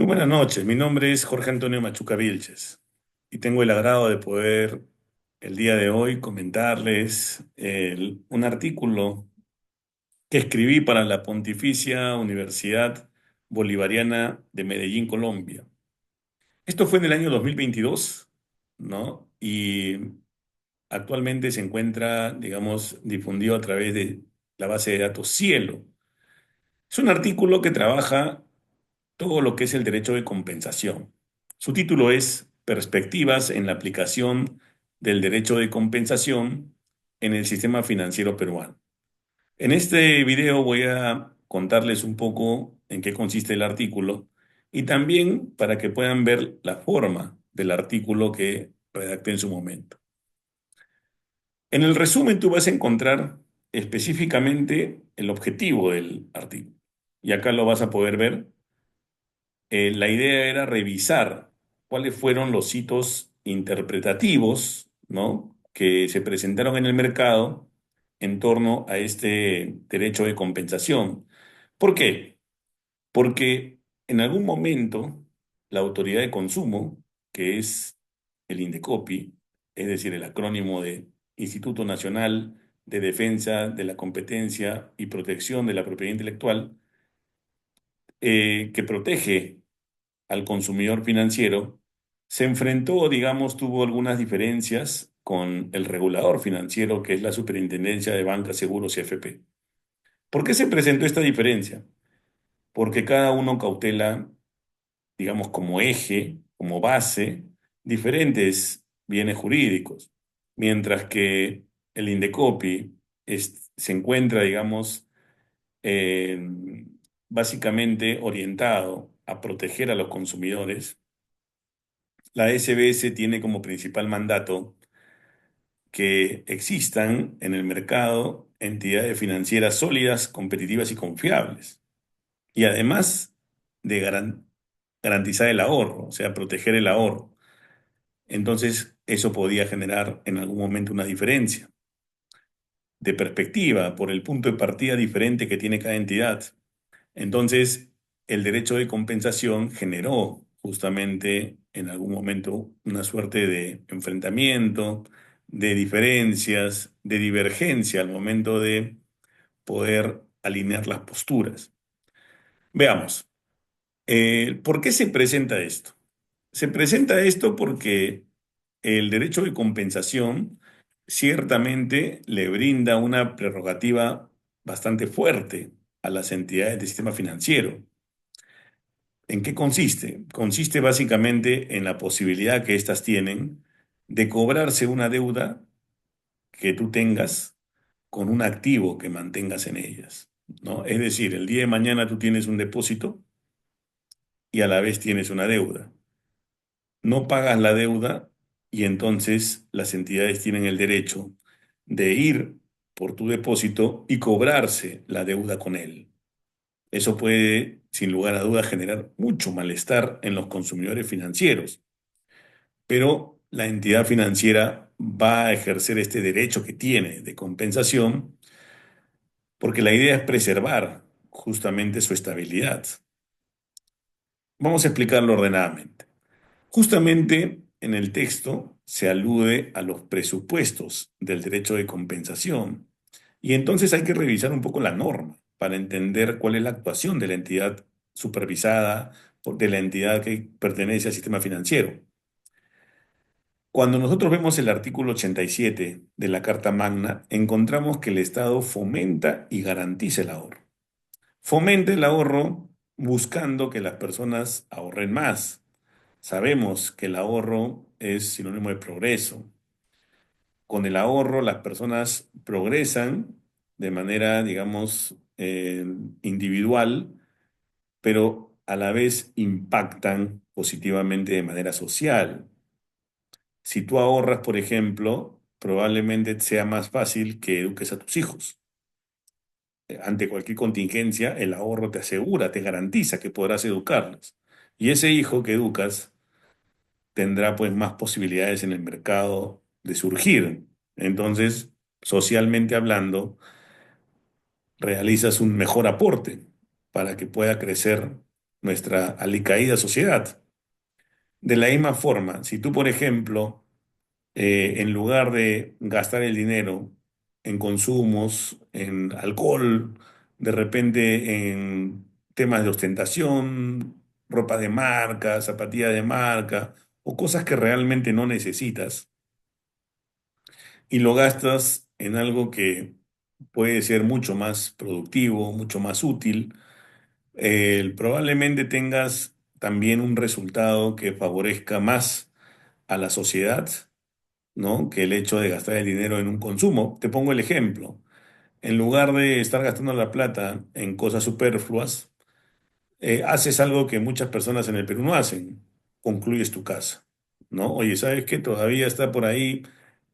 Muy buenas noches, mi nombre es Jorge Antonio Machuca Vilches y tengo el agrado de poder el día de hoy comentarles un artículo que escribí para la Pontificia Universidad Bolivariana de Medellín, Colombia. Esto fue en el año 2022, ¿no? Y actualmente se encuentra, digamos, difundido a través de la base de datos Cielo. Es un artículo que trabaja todo lo que es el derecho de compensación. Su título es Perspectivas en la aplicación del derecho de compensación en el sistema financiero peruano. En este video voy a contarles un poco en qué consiste el artículo y también para que puedan ver la forma del artículo que redacté en su momento. En el resumen tú vas a encontrar específicamente el objetivo del artículo y acá lo vas a poder ver. La idea era revisar cuáles fueron los hitos interpretativos, ¿no?, que se presentaron en el mercado en torno a este derecho de compensación. ¿Por qué? Porque en algún momento la autoridad de consumo, que es el INDECOPI, es decir, el acrónimo de Instituto Nacional de Defensa de la Competencia y Protección de la Propiedad Intelectual, que protege al consumidor financiero, se enfrentó, digamos, tuvo algunas diferencias con el regulador financiero, que es la Superintendencia de Banca, Seguros y AFP. ¿Por qué se presentó esta diferencia? Porque cada uno cautela, digamos, como eje, como base, diferentes bienes jurídicos, mientras que el Indecopi se encuentra, digamos, eh, básicamente orientado a proteger a los consumidores. La SBS tiene como principal mandato que existan en el mercado entidades financieras sólidas, competitivas y confiables. Y además de garantizar el ahorro, o sea, proteger el ahorro. Entonces, eso podía generar en algún momento una diferencia de perspectiva por el punto de partida diferente que tiene cada entidad. Entonces, el derecho de compensación generó justamente en algún momento una suerte de enfrentamiento, de diferencias, de divergencia al momento de poder alinear las posturas. Veamos, ¿por qué se presenta esto? Se presenta esto porque el derecho de compensación ciertamente le brinda una prerrogativa bastante fuerte a las entidades del sistema financiero. ¿En qué consiste? Consiste básicamente en la posibilidad que éstas tienen de cobrarse una deuda que tú tengas con un activo que mantengas en ellas, ¿no? Es decir, el día de mañana tú tienes un depósito y a la vez tienes una deuda. No pagas la deuda y entonces las entidades tienen el derecho de ir por tu depósito y cobrarse la deuda con él. Eso puede, sin lugar a dudas, generar mucho malestar en los consumidores financieros, pero la entidad financiera va a ejercer este derecho que tiene de compensación porque la idea es preservar justamente su estabilidad. Vamos a explicarlo ordenadamente. Justamente en el texto se alude a los presupuestos del derecho de compensación y entonces hay que revisar un poco la norma para entender cuál es la actuación de la entidad supervisada, de la entidad que pertenece al sistema financiero. Cuando nosotros vemos el artículo 87 de la Carta Magna, encontramos que el Estado fomenta y garantiza el ahorro. Fomenta el ahorro buscando que las personas ahorren más. Sabemos que el ahorro es sinónimo de progreso. Con el ahorro las personas progresan de manera, digamos, individual, pero a la vez impactan positivamente de manera social. Si tú ahorras, por ejemplo, probablemente sea más fácil que eduques a tus hijos. Ante cualquier contingencia, el ahorro te asegura, te garantiza que podrás educarlos. Y ese hijo que educas tendrá pues más posibilidades en el mercado de surgir. Entonces, socialmente hablando, realizas un mejor aporte para que pueda crecer nuestra alicaída sociedad. De la misma forma, si tú, por ejemplo, en lugar de gastar el dinero en consumos, en alcohol, de repente en temas de ostentación, ropa de marca, zapatillas de marca o cosas que realmente no necesitas y lo gastas en algo que puede ser mucho más productivo, mucho más útil, probablemente tengas también un resultado que favorezca más a la sociedad, ¿no? Que el hecho de gastar el dinero en un consumo. Te pongo el ejemplo. En lugar de estar gastando la plata en cosas superfluas, haces algo que muchas personas en el Perú no hacen. Concluyes tu casa, ¿no? Oye, ¿sabes qué? Todavía está por ahí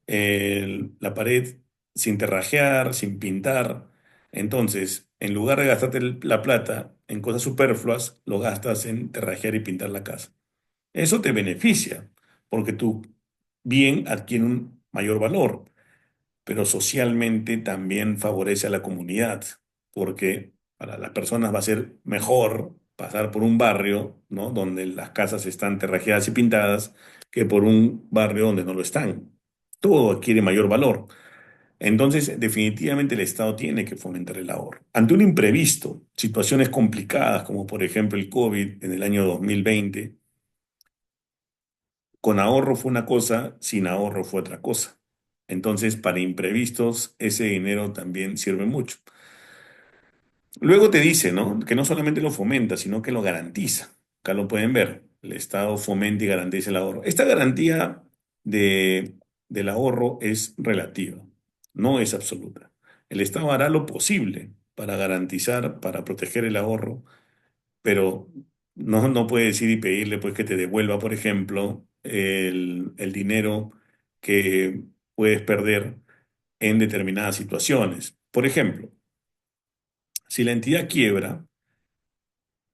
la pared sin terrajear, sin pintar. Entonces, en lugar de gastarte la plata en cosas superfluas, lo gastas en terrajear y pintar la casa. Eso te beneficia, porque tu bien adquiere un mayor valor, pero socialmente también favorece a la comunidad, porque para las personas va a ser mejor pasar por un barrio, ¿no? Donde las casas están terrajeadas y pintadas, que por un barrio donde no lo están. Todo adquiere mayor valor. Entonces, definitivamente el Estado tiene que fomentar el ahorro. Ante un imprevisto, situaciones complicadas como por ejemplo el COVID en el año 2020, con ahorro fue una cosa, sin ahorro fue otra cosa. Entonces, para imprevistos, ese dinero también sirve mucho. Luego te dice, ¿no? Que no solamente lo fomenta, sino que lo garantiza. Acá lo pueden ver. El Estado fomenta y garantiza el ahorro. Esta garantía de, del ahorro es relativa, no es absoluta. El Estado hará lo posible para garantizar, para proteger el ahorro, pero no puede decir y pedirle pues que te devuelva, por ejemplo, el dinero que puedes perder en determinadas situaciones. Por ejemplo, si la entidad quiebra,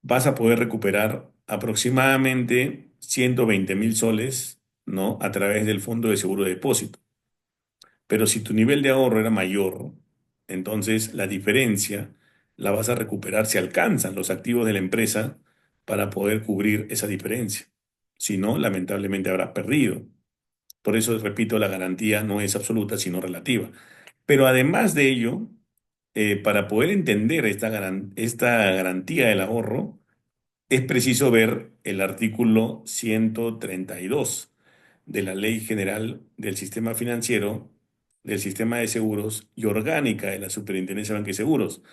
vas a poder recuperar aproximadamente 120.000 soles, ¿no? A través del fondo de seguro de depósito. Pero si tu nivel de ahorro era mayor, entonces la diferencia la vas a recuperar si alcanzan los activos de la empresa para poder cubrir esa diferencia. Si no, lamentablemente habrás perdido. Por eso, repito, la garantía no es absoluta, sino relativa. Pero además de ello, para poder entender esta garantía del ahorro, es preciso ver el artículo 132 de la Ley General del Sistema Financiero, del Sistema de Seguros y Orgánica de la Superintendencia de Banca y Seguros,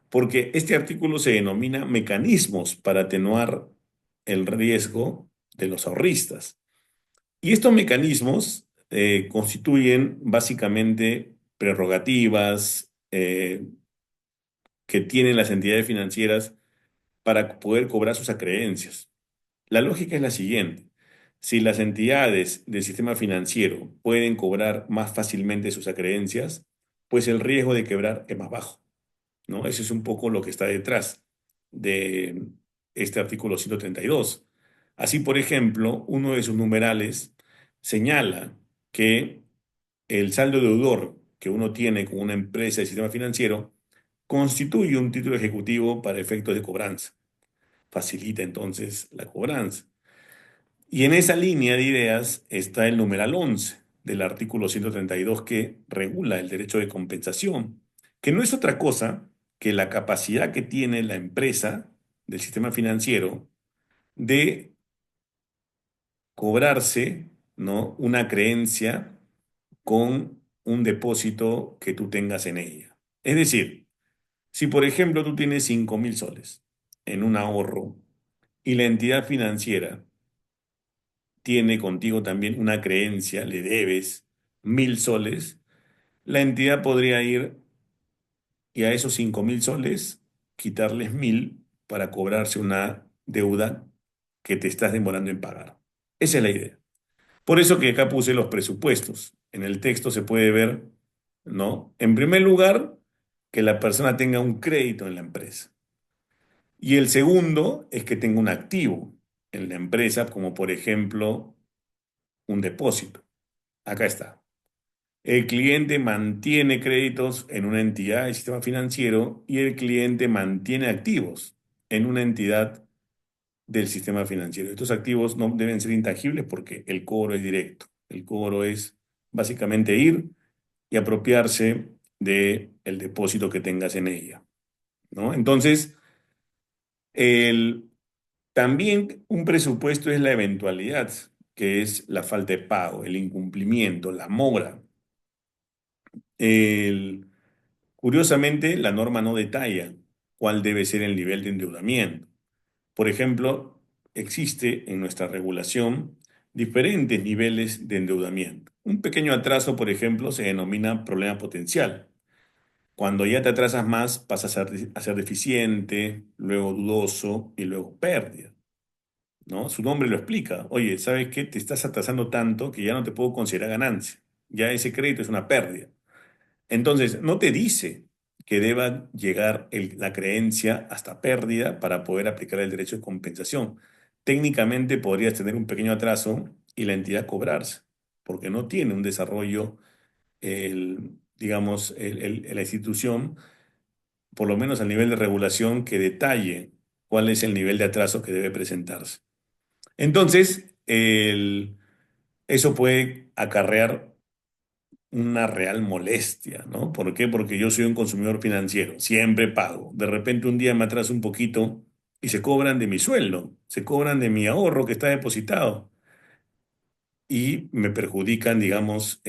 porque este artículo se denomina mecanismos para atenuar el riesgo de los ahorristas. Y estos mecanismos constituyen básicamente prerrogativas que tienen las entidades financieras para poder cobrar sus acreencias. La lógica es la siguiente. Si las entidades del sistema financiero pueden cobrar más fácilmente sus acreencias, pues el riesgo de quebrar es más bajo, ¿no? Eso es un poco lo que está detrás de este artículo 132. Así, por ejemplo, uno de sus numerales señala que el saldo deudor que uno tiene con una empresa del sistema financiero constituye un título ejecutivo para efectos de cobranza. Facilita entonces la cobranza. Y en esa línea de ideas está el numeral 11 del artículo 132 que regula el derecho de compensación, que no es otra cosa que la capacidad que tiene la empresa del sistema financiero de cobrarse, ¿no? Una creencia con un depósito que tú tengas en ella. Es decir, si por ejemplo tú tienes 5.000 soles en un ahorro y la entidad financiera tiene contigo también una creencia, le debes 1.000 soles, la entidad podría ir y a esos 5.000 soles quitarles 1.000 para cobrarse una deuda que te estás demorando en pagar. Esa es la idea. Por eso que acá puse los presupuestos. En el texto se puede ver, ¿no? En primer lugar, que la persona tenga un crédito en la empresa. Y el segundo es que tenga un activo en la empresa, como por ejemplo un depósito. Acá está. El cliente mantiene créditos en una entidad del sistema financiero y el cliente mantiene activos en una entidad del sistema financiero. Estos activos no deben ser intangibles porque el cobro es directo. El cobro es básicamente ir y apropiarse del depósito que tengas en ella, ¿no? Entonces, el, también un presupuesto es la eventualidad, que es la falta de pago, el incumplimiento, la mora. El, Curiosamente, la norma no detalla cuál debe ser el nivel de endeudamiento. Por ejemplo, existe en nuestra regulación diferentes niveles de endeudamiento. Un pequeño atraso, por ejemplo, se denomina problema potencial. Cuando ya te atrasas más, pasas a ser deficiente, luego dudoso y luego pérdida, ¿no? Su nombre lo explica. Oye, ¿sabes qué? Te estás atrasando tanto que ya no te puedo considerar ganancia. Ya ese crédito es una pérdida. Entonces, no te dice que deba llegar la creencia hasta pérdida para poder aplicar el derecho de compensación. Técnicamente podrías tener un pequeño atraso y la entidad cobrarse, porque no tiene un desarrollo, digamos, la institución, por lo menos a nivel de regulación, que detalle cuál es el nivel de atraso que debe presentarse. Entonces, eso puede acarrear una real molestia, ¿no? ¿Por qué? Porque yo soy un consumidor financiero, siempre pago. De repente un día me atraso un poquito y se cobran de mi sueldo, se cobran de mi ahorro que está depositado y me perjudican, digamos,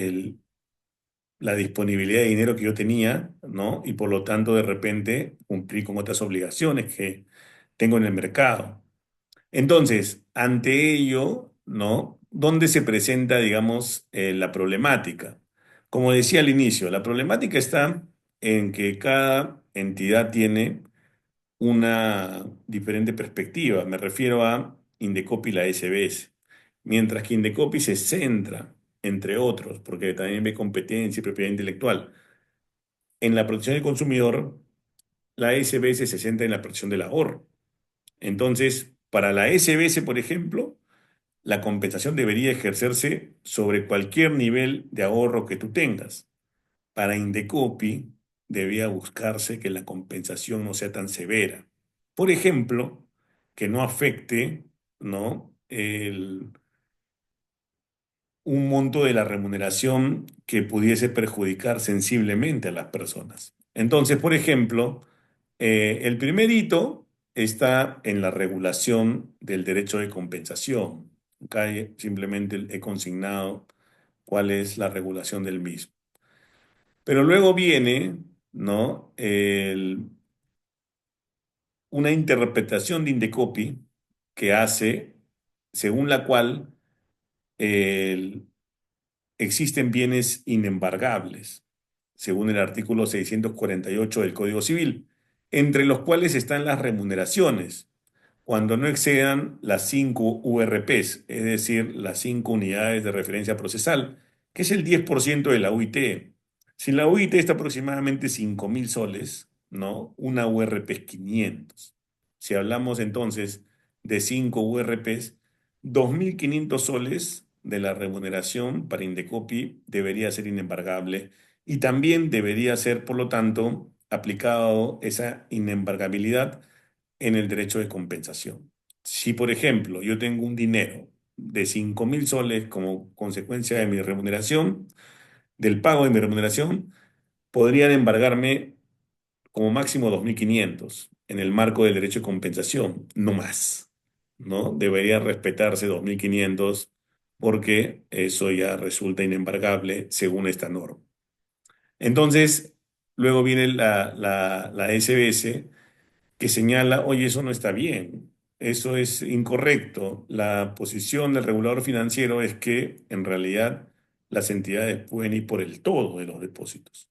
la disponibilidad de dinero que yo tenía, ¿no? Y por lo tanto de repente cumplí con otras obligaciones que tengo en el mercado. Entonces, ante ello, ¿no? ¿Dónde se presenta, digamos, la problemática? Como decía al inicio, la problemática está en que cada entidad tiene una diferente perspectiva. Me refiero a Indecopi y la SBS. Mientras que Indecopi se centra, entre otros, porque también ve competencia y propiedad intelectual, en la protección del consumidor, la SBS se centra en la protección del ahorro. Entonces, para la SBS, por ejemplo, la compensación debería ejercerse sobre cualquier nivel de ahorro que tú tengas. Para Indecopi, debía buscarse que la compensación no sea tan severa. Por ejemplo, que no afecte, ¿no? Un monto de la remuneración que pudiese perjudicar sensiblemente a las personas. Entonces, por ejemplo, el primer hito está en la regulación del derecho de compensación. Acá simplemente he consignado cuál es la regulación del mismo. Pero luego viene, ¿no? Una interpretación de Indecopi que hace, según la cual el existen bienes inembargables, según el artículo 648 del Código Civil, entre los cuales están las remuneraciones, cuando no excedan las 5 URPs, es decir, las 5 unidades de referencia procesal, que es el 10% de la UIT. Si la UIT está aproximadamente 5.000 soles, ¿no? Una URP es 500. Si hablamos entonces de 5 URPs, 2.500 soles de la remuneración para Indecopi debería ser inembargable y también debería ser, por lo tanto, aplicado esa inembargabilidad en el derecho de compensación. Si, por ejemplo, yo tengo un dinero de 5.000 soles como consecuencia de mi remuneración, del pago de mi remuneración, podrían embargarme como máximo 2.500 en el marco del derecho de compensación, no más, ¿no? Debería respetarse 2.500 porque eso ya resulta inembargable según esta norma. Entonces, luego viene la SBS que señala, oye, eso no está bien, eso es incorrecto. La posición del regulador financiero es que en realidad las entidades pueden ir por el todo de los depósitos.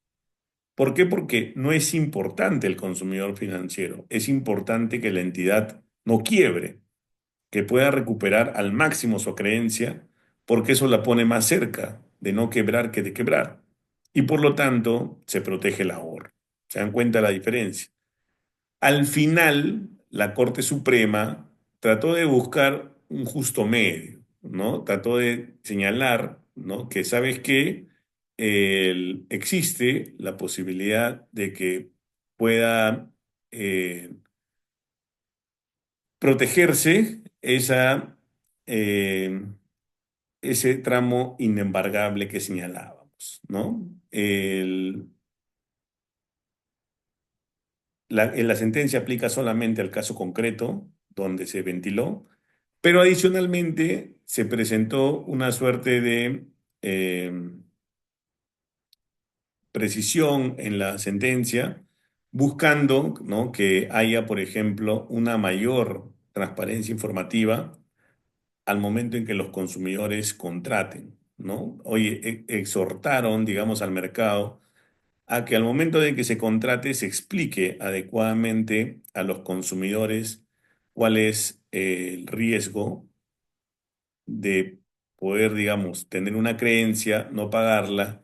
¿Por qué? Porque no es importante el consumidor financiero, es importante que la entidad no quiebre, que pueda recuperar al máximo su creencia, porque eso la pone más cerca de no quebrar que de quebrar. Y por lo tanto, se protege el ahorro. ¿Se dan cuenta la diferencia? Al final, la Corte Suprema trató de buscar un justo medio, ¿no? Trató de señalar, ¿no? Que sabes que existe la posibilidad de que pueda eh, protegerse eh, ese tramo inembargable que señalábamos, ¿no? La sentencia aplica solamente al caso concreto donde se ventiló, pero adicionalmente se presentó una suerte de eh, precisión en la sentencia, buscando, ¿no?, que haya, por ejemplo, una mayor transparencia informativa al momento en que los consumidores contraten, ¿no? Oye, exhortaron, digamos, al mercado a que al momento de que se contrate se explique adecuadamente a los consumidores cuál es el riesgo de poder, digamos, tener una creencia, no pagarla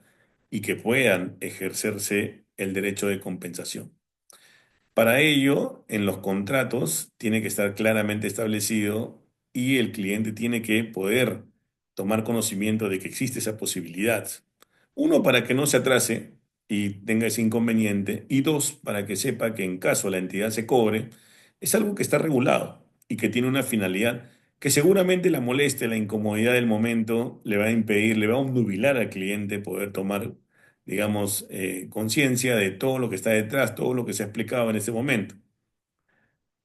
y que puedan ejercerse el derecho de compensación. Para ello, en los contratos tiene que estar claramente establecido y el cliente tiene que poder tomar conocimiento de que existe esa posibilidad. Uno, para que no se atrase y tenga ese inconveniente. Y dos, para que sepa que en caso la entidad se cobre, es algo que está regulado y que tiene una finalidad que seguramente la molestia, la incomodidad del momento le va a impedir, le va a obnubilar al cliente poder tomar, digamos, conciencia de todo lo que está detrás, todo lo que se ha explicado en ese momento.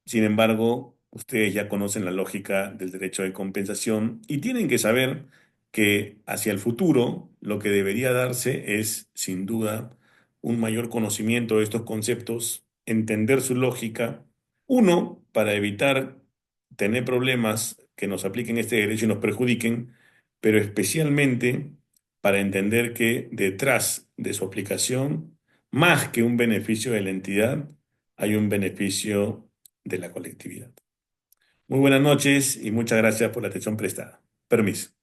Sin embargo, ustedes ya conocen la lógica del derecho de compensación y tienen que saber que hacia el futuro lo que debería darse es, sin duda, un mayor conocimiento de estos conceptos, entender su lógica, uno, para evitar tener problemas que nos apliquen este derecho y nos perjudiquen, pero especialmente para entender que detrás de su aplicación, más que un beneficio de la entidad, hay un beneficio de la colectividad. Muy buenas noches y muchas gracias por la atención prestada. Permiso.